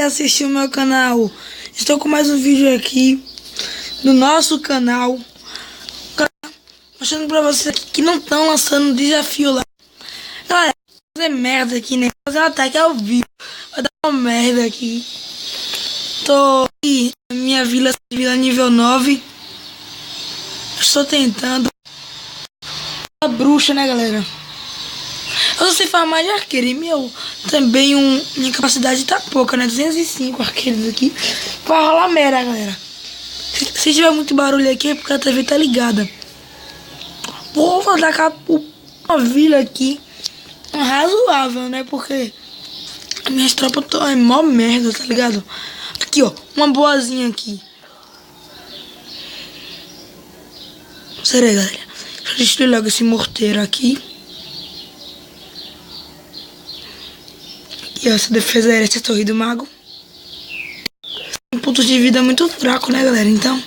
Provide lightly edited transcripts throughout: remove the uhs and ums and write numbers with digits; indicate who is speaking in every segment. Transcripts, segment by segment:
Speaker 1: assistir o meu canal. Estou com mais um vídeo aqui do nosso canal, mostrando pra vocês que não estão lançando desafio lá. Galera, fazer merda aqui, né? Fazer um ataque ao vivo. Vai dar uma merda aqui. Tô aqui na minha vila nível 9. Estou tentando a bruxa, né, galera? Eu não sei farmar de arqueiro. E minha capacidade tá pouca, né? 205 arqueiros aqui. Vai rolar merda, galera. Se tiver muito barulho aqui é porque a TV tá ligada. Vou atacar uma vila aqui razoável, né? Porque minhas tropas é mó merda, tá ligado? Aqui, ó. Uma boazinha aqui. Sério, galera. Deixa eu destruir logo esse morteiro aqui. E essa defesa aérea, essa torre do mago. Tem pontos de vida muito fraco, né, galera? Então.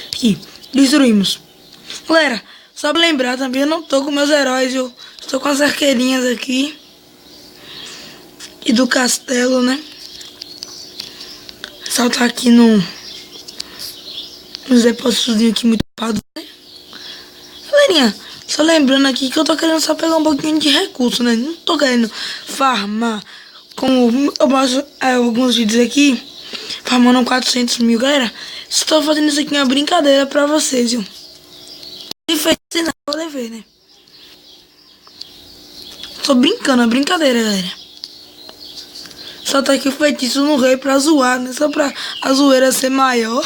Speaker 1: Aqui, destruímos. Galera, só pra lembrar também, eu não tô com meus heróis, eu estou com as arqueirinhas aqui. E do castelo, né? Saltar aqui nos depósitos aqui muito ocupados, né? Galerinha, só lembrando aqui que eu tô querendo só pegar um pouquinho de recurso, né? Não tô querendo farmar, como eu mostro alguns vídeos aqui, farmando 400 mil. Galera, estou fazendo isso aqui uma brincadeira pra vocês, viu? Se fez, não pode ver, né? Tô brincando, é brincadeira, galera. Só tá aqui o feitiço no rei pra zoar, né? Só pra a zoeira ser maior.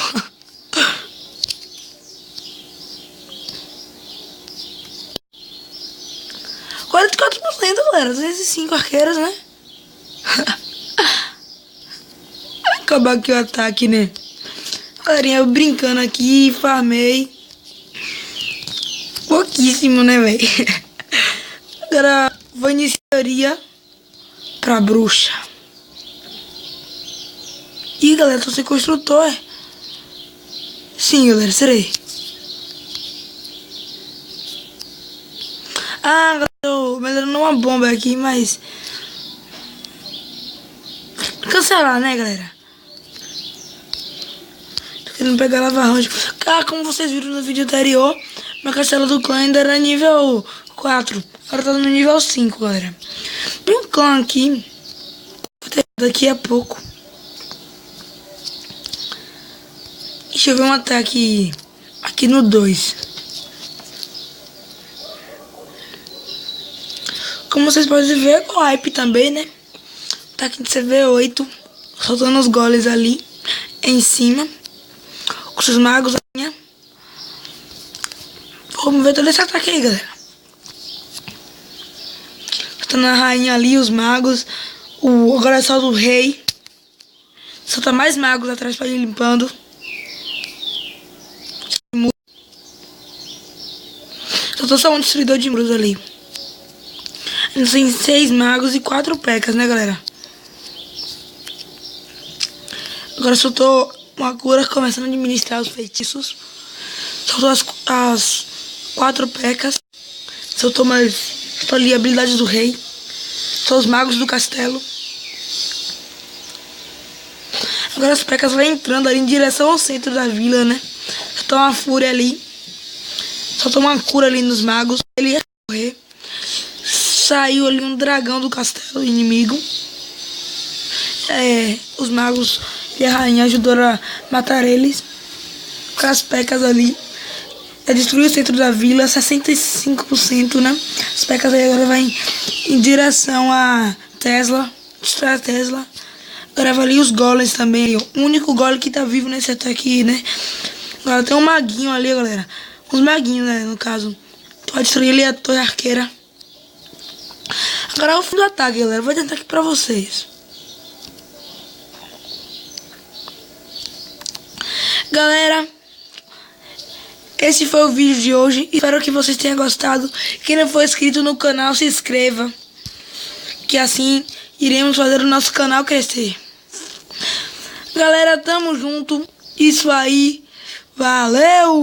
Speaker 1: Galera, 205 arqueiros, né? Acabar aqui o ataque, né? Galerinha, eu brincando aqui, farmei pouquíssimo, né, velho? Agora vou iniciaria pra bruxa. Ih, galera, tô sem construtor, é? Sim, galera, serei. Ah, galera, tô melhorando uma bomba aqui, mas cancelar, né, galera? Tô querendo pegar lava roja. Ah, como vocês viram no vídeo anterior, meu castelo do clã ainda era nível 4. Agora tá no nível 5, galera. Tem um clã aqui. Vou ter daqui a pouco. Deixa eu ver um ataque aqui no 2. Como vocês podem ver, o hype também, né? Ataque de CV8. Soltando os golems ali em cima. Com seus magos. Né? Vamos ver todo esse ataque aí, galera. Soltando a rainha ali, os magos. Agora solta o rei. Solta mais magos atrás pra ir limpando. Soltou só um destruidor de muros ali. Tem 6 magos e 4 pecas, né, galera? Agora soltou uma cura, começando a administrar os feitiços. Soltou as 4 pecas. Soltou ali habilidades do rei. São os magos do castelo. Agora as pecas vão entrando ali em direção ao centro da vila, né? Soltou uma fúria ali. Soltou uma cura ali nos magos. Ele ia correr. Saiu ali um dragão do castelo inimigo. Os magos e a rainha ajudaram a matar eles. Com as pecas ali. Destruiu o centro da vila, 65%, né? As pecas aí agora vai em direção a Tesla. Destrói a Tesla. Agora vai ali os golems também. O único golem que tá vivo nesse ataque, né? Agora tem um maguinho ali, galera. Uns maguinhos, né? No caso. Pode destruir ali a torre arqueira. Agora é o fim do ataque, galera. Vou tentar aqui pra vocês. Galera, esse foi o vídeo de hoje. Espero que vocês tenham gostado. Quem não for inscrito no canal, se inscreva. Que assim iremos fazer o nosso canal crescer. Galera, tamo junto. Isso aí. Valeu!